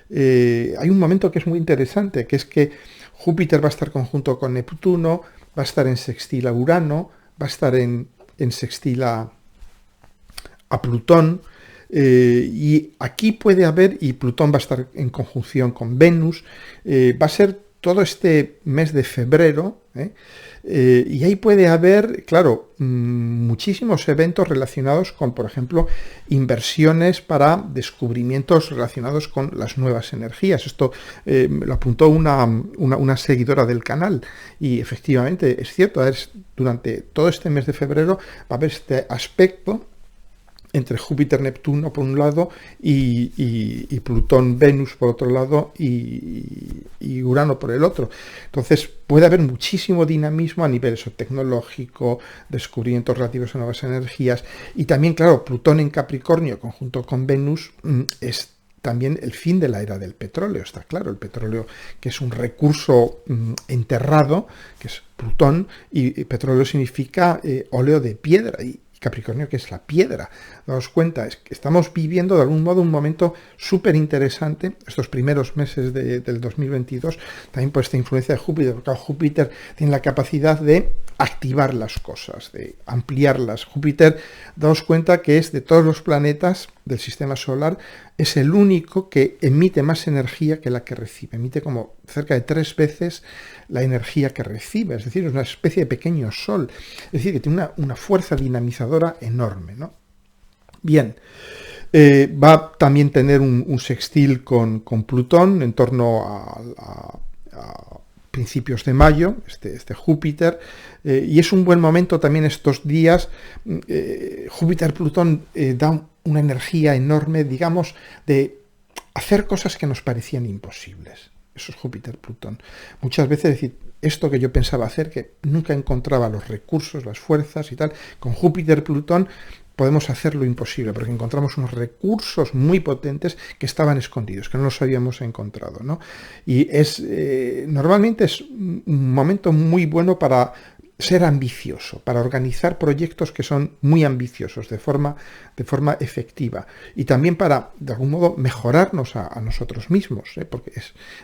hay un momento que es muy interesante, que es que Júpiter va a estar conjunto con Neptuno, va a estar en sextil a Urano, va a estar en sextil a Plutón, y aquí puede haber, y Plutón va a estar en conjunción con Venus, va a ser todo este mes de febrero, y ahí puede haber, claro, muchísimos eventos relacionados con, por ejemplo, inversiones para descubrimientos relacionados con las nuevas energías. Esto lo apuntó una seguidora del canal, y efectivamente es cierto, durante todo este mes de febrero va a haber este aspecto entre Júpiter-Neptuno por un lado y Plutón-Venus por otro lado y Urano por el otro. Entonces puede haber muchísimo dinamismo a nivel tecnológico, descubrimientos relativos a nuevas energías, y también, claro, Plutón en Capricornio conjunto con Venus es también el fin de la era del petróleo, está claro. El petróleo, que es un recurso enterrado, que es Plutón, y petróleo significa óleo de piedra, y Capricornio, que es la piedra. Daos cuenta, es que estamos viviendo de algún modo un momento súper interesante estos primeros meses del 2022, también por esta influencia de Júpiter, porque Júpiter tiene la capacidad de activar las cosas, de ampliarlas. Júpiter, daos cuenta que es de todos los planetas del sistema solar, es el único que emite más energía que la que recibe. Emite como cerca de 3 veces la energía que recibe, es decir, es una especie de pequeño sol, es decir, que tiene una fuerza dinamizadora enorme, ¿no? Bien, va a también tener un sextil con Plutón en torno a principios de mayo, este Júpiter, y es un buen momento también estos días. Júpiter-Plutón da una energía enorme, digamos, de hacer cosas que nos parecían imposibles. Eso es Júpiter-Plutón. Muchas veces decir, esto que yo pensaba hacer, que nunca encontraba los recursos, las fuerzas y tal, con Júpiter-Plutón podemos hacer lo imposible, porque encontramos unos recursos muy potentes que estaban escondidos, que no los habíamos encontrado, ¿no? Y normalmente es un momento muy bueno para ser ambicioso, para organizar proyectos que son muy ambiciosos de forma efectiva, y también para, de algún modo, mejorarnos a nosotros mismos, porque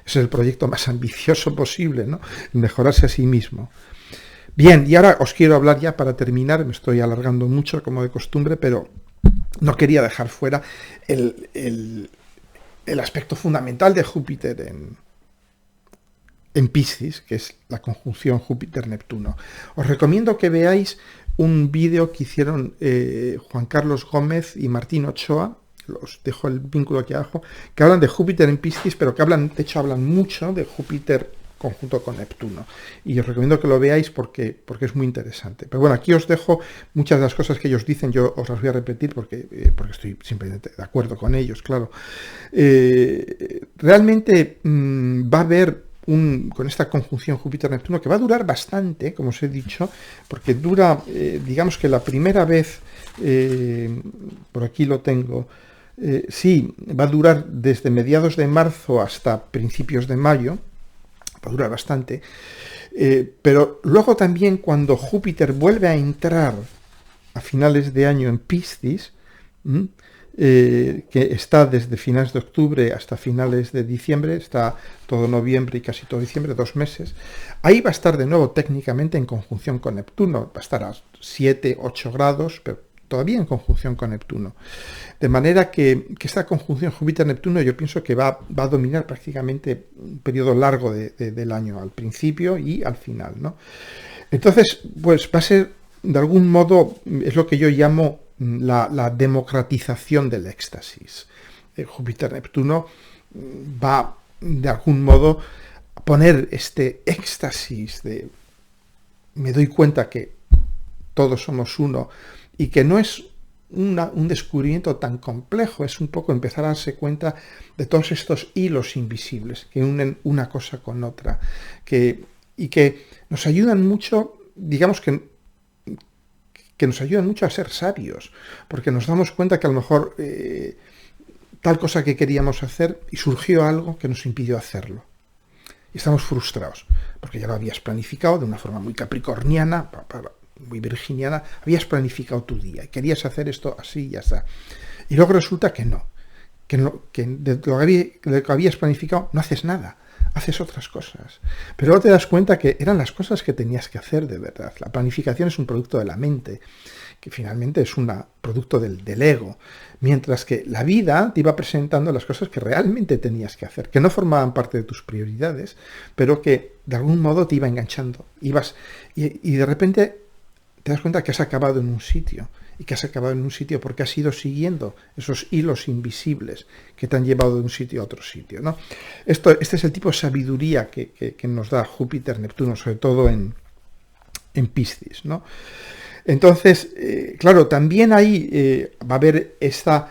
es el proyecto más ambicioso posible, ¿no? Mejorarse a sí mismo. Bien, y ahora os quiero hablar ya para terminar, me estoy alargando mucho como de costumbre, pero no quería dejar fuera el aspecto fundamental de Júpiter en Piscis, que es la conjunción Júpiter-Neptuno. Os recomiendo que veáis un vídeo que hicieron Juan Carlos Gómez y Martín Ochoa, os dejo el vínculo aquí abajo, que hablan de Júpiter en Piscis, pero que hablan mucho de Júpiter conjunto con Neptuno. Y os recomiendo que lo veáis porque es muy interesante. Pero bueno, aquí os dejo muchas de las cosas que ellos dicen, yo os las voy a repetir porque estoy simplemente de acuerdo con ellos, claro. Realmente va a haber con esta conjunción Júpiter-Neptuno, que va a durar bastante, como os he dicho, porque dura, digamos que la primera vez, por aquí lo tengo, sí, va a durar desde mediados de marzo hasta principios de mayo, va a durar bastante, pero luego también cuando Júpiter vuelve a entrar a finales de año en Piscis, que está desde finales de octubre hasta finales de diciembre, está todo noviembre y casi todo diciembre, 2 meses, ahí va a estar de nuevo técnicamente en conjunción con Neptuno, va a estar a 7, 8 grados, pero todavía en conjunción con Neptuno. De manera que esta conjunción Júpiter-Neptuno yo pienso que va a dominar prácticamente un periodo largo del año, al principio y al final, ¿no? Entonces, pues va a ser, de algún modo, es lo que yo llamo la democratización del éxtasis. Júpiter-Neptuno va, de algún modo, a poner este éxtasis de me doy cuenta que todos somos uno, y que no es un descubrimiento tan complejo, es un poco empezar a darse cuenta de todos estos hilos invisibles que unen una cosa con otra, y que nos ayudan mucho, digamos que nos ayudan mucho a ser sabios, porque nos damos cuenta que a lo mejor tal cosa que queríamos hacer y surgió algo que nos impidió hacerlo. Y estamos frustrados, porque ya lo habías planificado de una forma muy capricorniana, muy virginiana, habías planificado tu día y querías hacer esto así y así. Y luego resulta que de lo que habías planificado no haces nada, haces otras cosas. Pero luego te das cuenta que eran las cosas que tenías que hacer de verdad. La planificación es un producto de la mente, que finalmente es un producto del ego, mientras que la vida te iba presentando las cosas que realmente tenías que hacer, que no formaban parte de tus prioridades, pero que de algún modo te iba enganchando. Y de repente te das cuenta que has acabado en un sitio, y que has acabado en un sitio porque has ido siguiendo esos hilos invisibles que te han llevado de un sitio a otro sitio, ¿no? Este es el tipo de sabiduría que nos da Júpiter-Neptuno, sobre todo en Piscis, ¿no? Entonces, claro, también ahí va a haber esta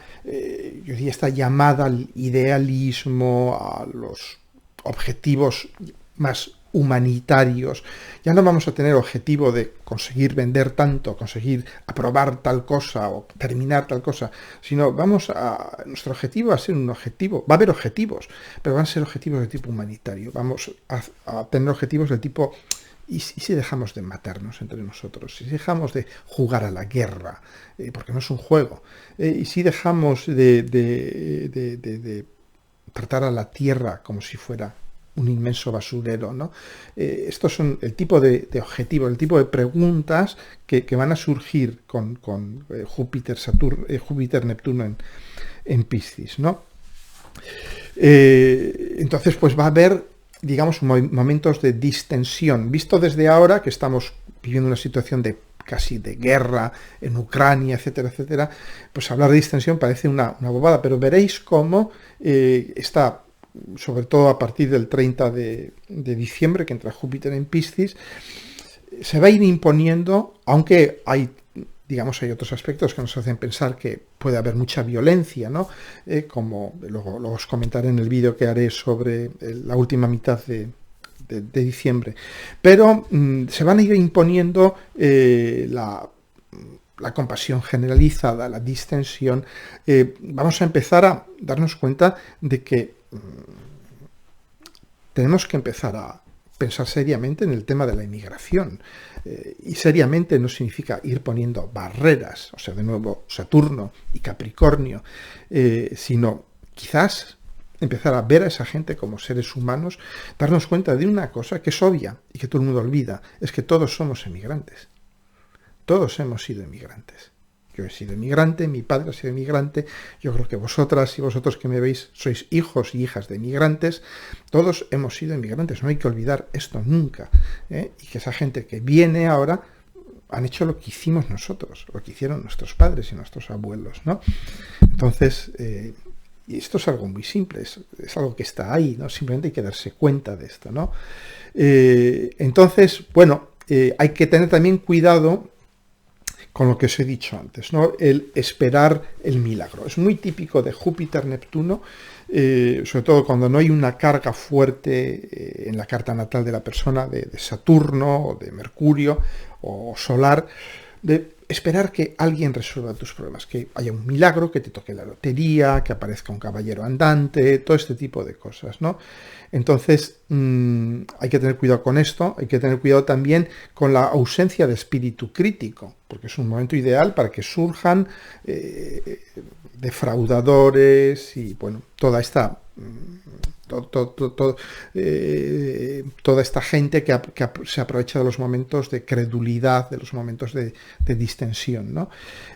llamada al idealismo, a los objetivos más humanitarios. Ya no vamos a tener objetivo de conseguir vender tanto, conseguir aprobar tal cosa o terminar tal cosa, sino nuestro objetivo va a ser un objetivo, va a haber objetivos, pero van a ser objetivos de tipo humanitario. Vamos a tener objetivos del tipo, ¿y si dejamos de matarnos entre nosotros? ¿Y si dejamos de jugar a la guerra? Porque no es un juego. ¿Y si dejamos de tratar a la tierra como si fuera un inmenso basurero, ¿no? Estos son el tipo de objetivos, el tipo de preguntas que van a surgir con Júpiter, Júpiter, Neptuno en Piscis, ¿no? Entonces, pues va a haber, digamos, momentos de distensión. Visto desde ahora, que estamos viviendo una situación casi de guerra en Ucrania, etcétera, etcétera, pues hablar de distensión parece una bobada, pero veréis cómo está, sobre todo a partir del 30 de diciembre, que entra Júpiter en Piscis, se va a ir imponiendo, aunque hay otros aspectos que nos hacen pensar que puede haber mucha violencia, ¿no? Como luego os comentaré en el vídeo que haré sobre la última mitad de diciembre. Pero se van a ir imponiendo la compasión generalizada, la distensión. Vamos a empezar a darnos cuenta de que tenemos que empezar a pensar seriamente en el tema de la inmigración. Y seriamente no significa ir poniendo barreras, o sea, de nuevo Saturno y Capricornio, sino quizás empezar a ver a esa gente como seres humanos, darnos cuenta de una cosa que es obvia y que todo el mundo olvida, es que todos somos emigrantes. Todos hemos sido emigrantes. Yo he sido emigrante, mi padre ha sido emigrante, yo creo que vosotras y vosotros que me veis sois hijos y hijas de emigrantes, todos hemos sido emigrantes, no hay que olvidar esto nunca, y que esa gente que viene ahora han hecho lo que hicimos nosotros, lo que hicieron nuestros padres y nuestros abuelos, ¿no? Entonces, y esto es algo muy simple, es algo que está ahí, ¿no? Simplemente hay que darse cuenta de esto, ¿no? Entonces, bueno, hay que tener también cuidado con lo que os he dicho antes, ¿no? El esperar el milagro. Es muy típico de Júpiter-Neptuno, sobre todo cuando no hay una carga fuerte en la carta natal de la persona, de Saturno, o de Mercurio, o solar, de esperar que alguien resuelva tus problemas, que haya un milagro, que te toque la lotería, que aparezca un caballero andante, todo este tipo de cosas, ¿no? Entonces, hay que tener cuidado con esto, hay que tener cuidado también con la ausencia de espíritu crítico, porque es un momento ideal para que surjan defraudadores y, bueno, toda esta gente que se aprovecha de los momentos de credulidad, de los momentos de distensión, ¿no?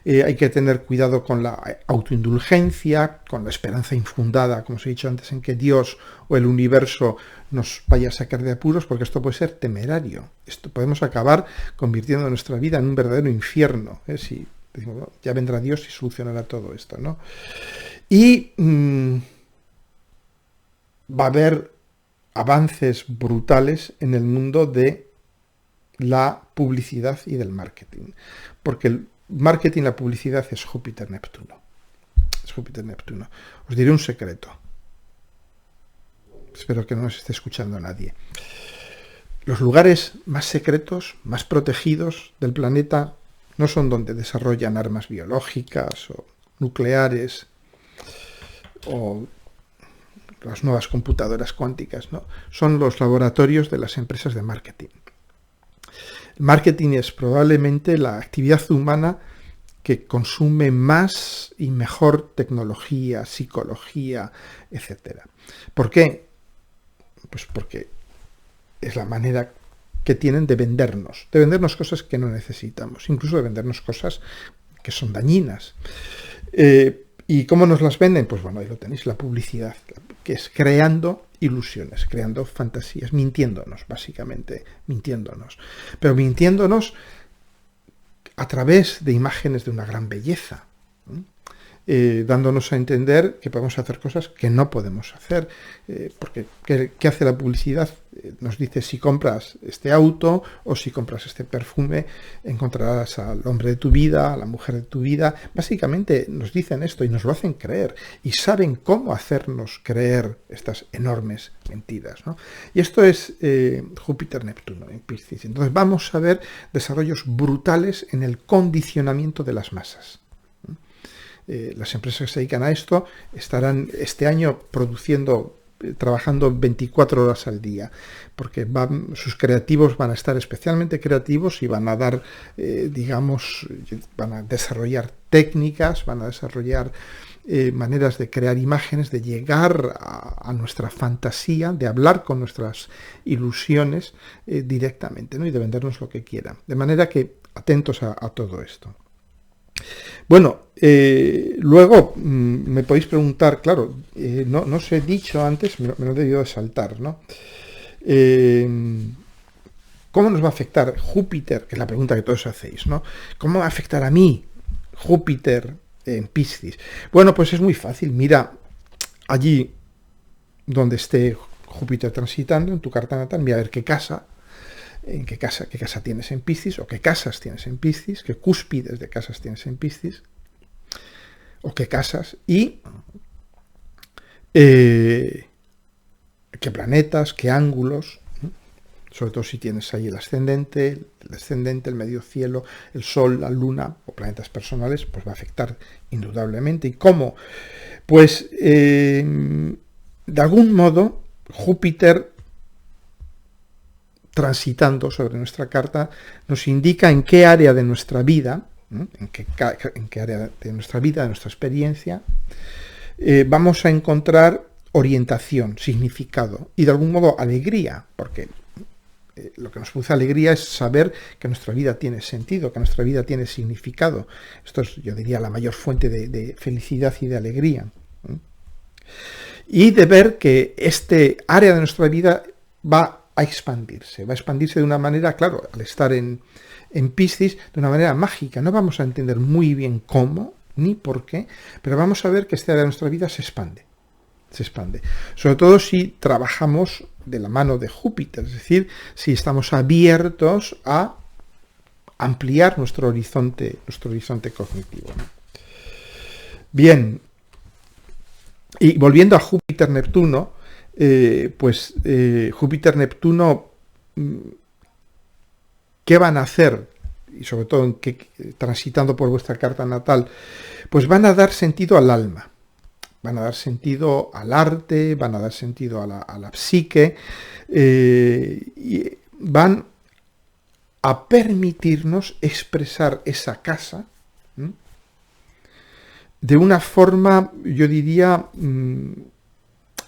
Hay que tener cuidado con la autoindulgencia, con la esperanza infundada, como os he dicho antes, en que Dios o el universo nos vaya a sacar de apuros, porque esto puede ser temerario. Podemos acabar convirtiendo nuestra vida en un verdadero infierno, si decimos, bueno, ya vendrá Dios y solucionará todo esto, ¿no? Y va a haber avances brutales en el mundo de la publicidad y del marketing, porque el marketing, la publicidad es Júpiter-Neptuno. Es Júpiter-Neptuno. Os diré un secreto. Espero que no nos esté escuchando nadie. Los lugares más secretos, más protegidos del planeta, no son donde desarrollan armas biológicas o nucleares o las nuevas computadoras cuánticas, ¿no? Son los laboratorios de las empresas de marketing. El marketing es probablemente la actividad humana que consume más y mejor tecnología, psicología, etc. ¿Por qué? Pues porque es la manera que tienen de vendernos cosas que no necesitamos, incluso de vendernos cosas que son dañinas. ¿Y cómo nos las venden? Pues bueno, ahí lo tenéis, la publicidad, que es creando ilusiones, creando fantasías, mintiéndonos, básicamente, mintiéndonos. Pero mintiéndonos a través de imágenes de una gran belleza. dándonos a entender que podemos hacer cosas que no podemos hacer, porque ¿qué hace la publicidad? Nos dice, si compras este auto o si compras este perfume, encontrarás al hombre de tu vida, a la mujer de tu vida. Básicamente nos dicen esto y nos lo hacen creer, y saben cómo hacernos creer estas enormes mentiras, ¿no? Y esto es Júpiter-Neptuno en Piscis. Entonces vamos a ver desarrollos brutales en el condicionamiento de las masas. Las empresas que se dedican a esto estarán este año trabajando 24 horas al día, porque sus creativos van a estar especialmente creativos y van a dar, van a desarrollar técnicas, van a desarrollar maneras de crear imágenes, de llegar a nuestra fantasía, de hablar con nuestras ilusiones directamente, ¿no? Y de vendernos lo que quieran. De manera que atentos a todo esto. Bueno, luego me podéis preguntar, claro, no os he dicho antes, me lo he debido de saltar, ¿no? ¿Cómo nos va a afectar Júpiter? Que es la pregunta que todos hacéis, ¿no? ¿Cómo va a afectar a mí Júpiter en Piscis? Bueno, pues es muy fácil. Mira, allí donde esté Júpiter transitando, en tu carta natal, mira a ver qué casa tienes en Piscis, o qué casas tienes en Piscis, qué cúspides de casas tienes en Piscis, o qué casas, y qué planetas, qué ángulos, sobre todo si tienes ahí el ascendente, el descendente, el medio cielo, el Sol, la Luna, o planetas personales, pues va a afectar indudablemente. ¿Y cómo? Pues, de algún modo, Júpiter transitando sobre nuestra carta nos indica en qué área de nuestra vida, en qué área de nuestra vida, de nuestra experiencia, vamos a encontrar orientación, significado y de algún modo alegría, porque lo que nos produce alegría es saber que nuestra vida tiene sentido, que nuestra vida tiene significado. Esto es, yo diría, la mayor fuente de felicidad y de alegría. Y de ver que este área de nuestra vida va a expandirse de una manera, claro, al estar en Piscis, de una manera mágica. No vamos a entender muy bien cómo ni por qué, pero vamos a ver que este área de nuestra vida se expande. Sobre todo si trabajamos de la mano de Júpiter, es decir, si estamos abiertos a ampliar nuestro horizonte cognitivo, ¿no? Bien, y volviendo a Júpiter-Neptuno, Júpiter-Neptuno, ¿qué van a hacer? Y sobre todo transitando por vuestra carta natal, pues van a dar sentido al alma, van a dar sentido al arte, van a dar sentido a la psique, y van a permitirnos expresar esa casa de una forma, yo diría,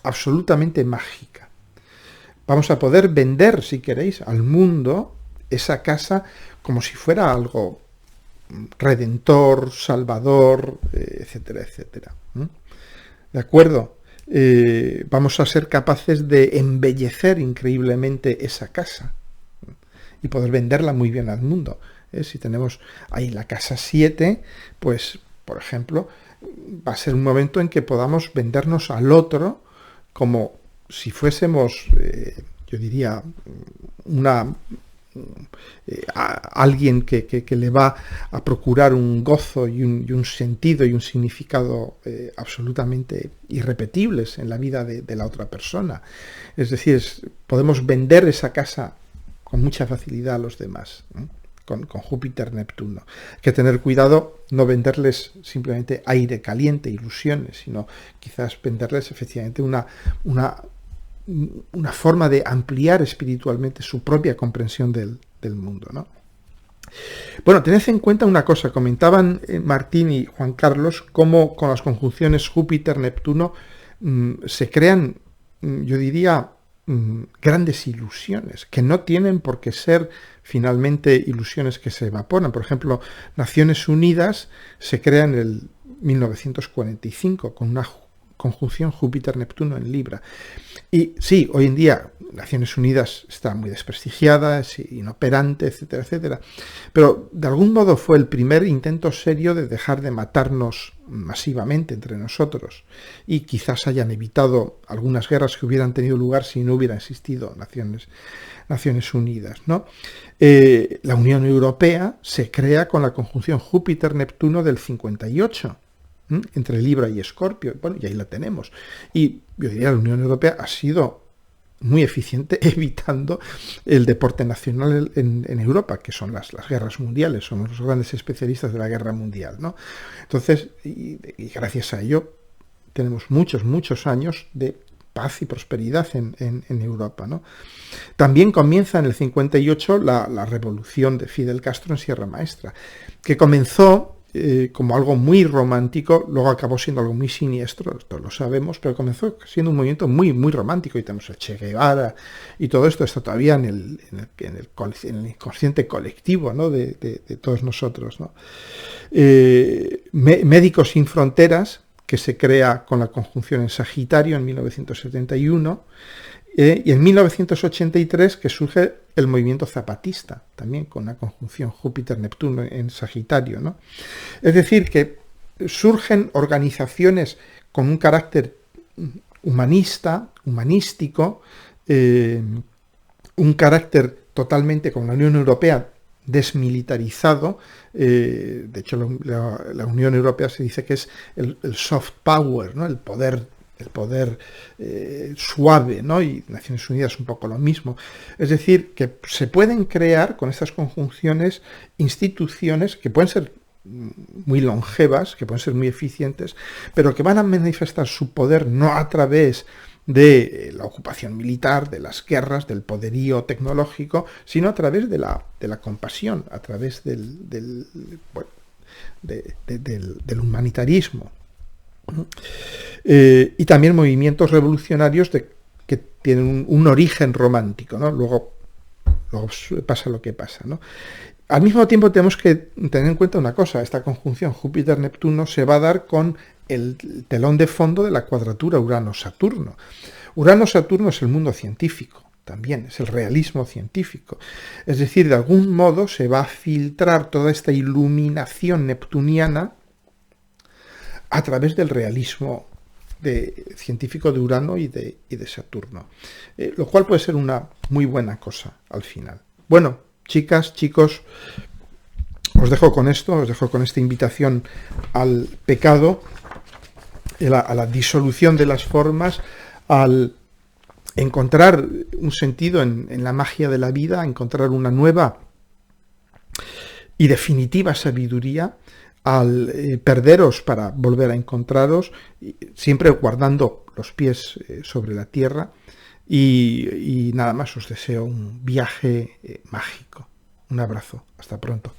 absolutamente mágica. Vamos a poder vender, si queréis, al mundo esa casa como si fuera algo redentor, salvador, etcétera, etcétera. ¿De acuerdo? Vamos a ser capaces de embellecer increíblemente esa casa y poder venderla muy bien al mundo. Si tenemos ahí la casa 7, pues, por ejemplo, va a ser un momento en que podamos vendernos al otro como si fuésemos, yo diría, alguien que le va a procurar un gozo y un sentido y un significado absolutamente irrepetibles en la vida de la otra persona. Es decir, podemos vender esa casa con mucha facilidad a los demás, con Júpiter-Neptuno. Hay que tener cuidado, no venderles simplemente aire caliente, ilusiones, sino quizás venderles efectivamente una forma de ampliar espiritualmente su propia comprensión del mundo, ¿no? Bueno, tened en cuenta una cosa, comentaban Martín y Juan Carlos, cómo con las conjunciones Júpiter-Neptuno se crean, yo diría, grandes ilusiones, que no tienen por qué ser finalmente ilusiones que se evaporan. Por ejemplo, Naciones Unidas se crea en el 1945 con una conjunción Júpiter-Neptuno en Libra. Y sí, hoy en día Naciones Unidas está muy desprestigiada, es inoperante, etcétera, etcétera. Pero de algún modo fue el primer intento serio de dejar de matarnos masivamente entre nosotros. Y quizás hayan evitado algunas guerras que hubieran tenido lugar si no hubiera existido Naciones Unidas, ¿no? La Unión Europea se crea con la conjunción Júpiter-Neptuno del 58. Entre Libra y Escorpio, bueno, y ahí la tenemos. Y yo diría que la Unión Europea ha sido muy eficiente evitando el deporte nacional en Europa, que son las guerras mundiales, somos los grandes especialistas de la guerra mundial, ¿no? Entonces, y gracias a ello, tenemos muchos años de paz y prosperidad en Europa, ¿no? También comienza en el 58 la revolución de Fidel Castro en Sierra Maestra, que comenzó como algo muy romántico, luego acabó siendo algo muy siniestro, esto lo sabemos, pero comenzó siendo un movimiento muy romántico, y tenemos el Che Guevara, y todo esto está todavía en el inconsciente colectivo, ¿no? de todos nosotros, ¿no? Médicos Sin Fronteras, que se crea con la conjunción en Sagitario en 1971, y en 1983 que surge el movimiento zapatista, también con una conjunción Júpiter-Neptuno en Sagitario, ¿no? Es decir, que surgen organizaciones con un carácter humanista, humanístico, un carácter totalmente con la Unión Europea desmilitarizado. De hecho, la Unión Europea se dice que es el soft power, ¿no? El poder suave, ¿no? Y Naciones Unidas un poco lo mismo. Es decir, que se pueden crear con estas conjunciones instituciones que pueden ser muy longevas, que pueden ser muy eficientes, pero que van a manifestar su poder no a través de la ocupación militar, de las guerras, del poderío tecnológico, sino a través de la compasión, a través del humanitarismo. Y también movimientos revolucionarios que tienen un origen romántico, ¿no? Luego pasa lo que pasa, ¿no? Al mismo tiempo tenemos que tener en cuenta una cosa: esta conjunción Júpiter-Neptuno se va a dar con el telón de fondo de la cuadratura Urano-Saturno. Urano-Saturno es el mundo científico, también es el realismo científico. Es decir, de algún modo se va a filtrar toda esta iluminación neptuniana a través del realismo científico de Urano y de Saturno, lo cual puede ser una muy buena cosa al final. Bueno, chicas, chicos, os dejo con esto, os dejo con esta invitación al pecado, a la disolución de las formas, al encontrar un sentido en la magia de la vida, a encontrar una nueva y definitiva sabiduría, al perderos para volver a encontraros, siempre guardando los pies sobre la tierra, y nada más, os deseo un viaje mágico. Un abrazo, hasta pronto.